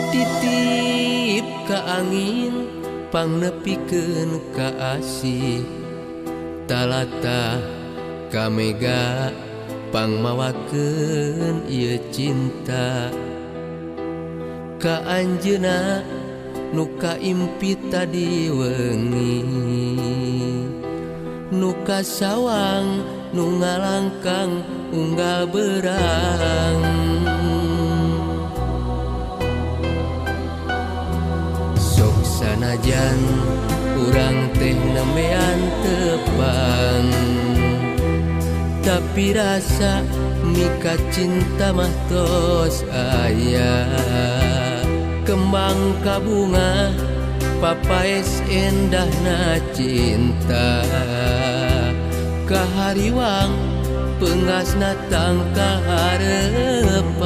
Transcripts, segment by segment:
Titip ka angin pangnepikeun ka asih, talata ka mega pangmawakeun ieu cinta. Ka anjeunna nu kaimpi tadi wengi, nu kasawang nu ngalangkang unggal berang. Sanajan urang teh nemean tepang, tapi rasa mika cinta mah tos aya. Kembang ka bunga papaes endahna cinta, kahariwang peungasna tangka harepan.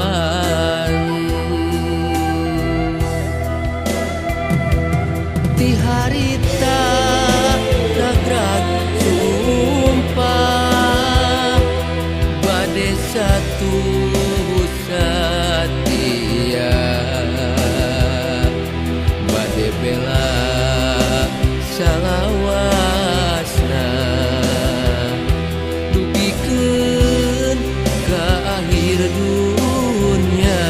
Ti harita ragrag sumpah bade satu satia, bade bela salawasna, dugikeun ka akhir dunya.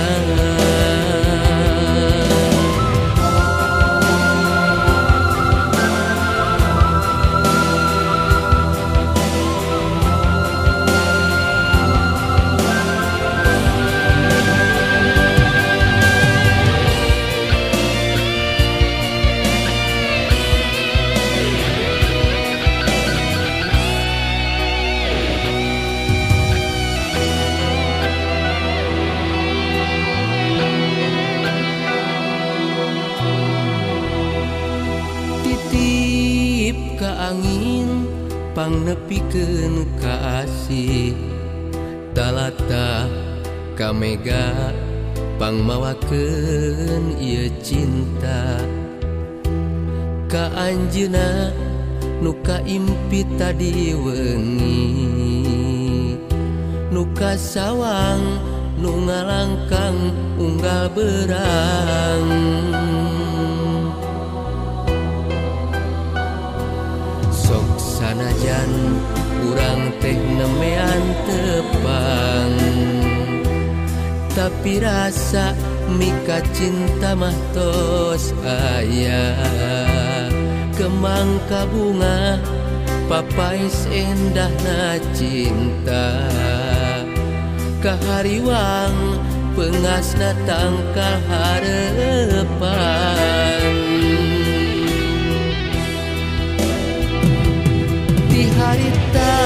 Titip ka angin pangnepikeun ka asih, talata ka mega pangmawakeun ieu cinta. Ka anjeunna nu kaimpi tadi wengi, nu kasawang nu ngalangkang unggal berang. Sanajan urang teh nemean tepang, tapi rasa mika cinta mah tos aya. Kembang ka bunga papaes endahna cinta, kahariwang peungasna tangkal harepan. Di harita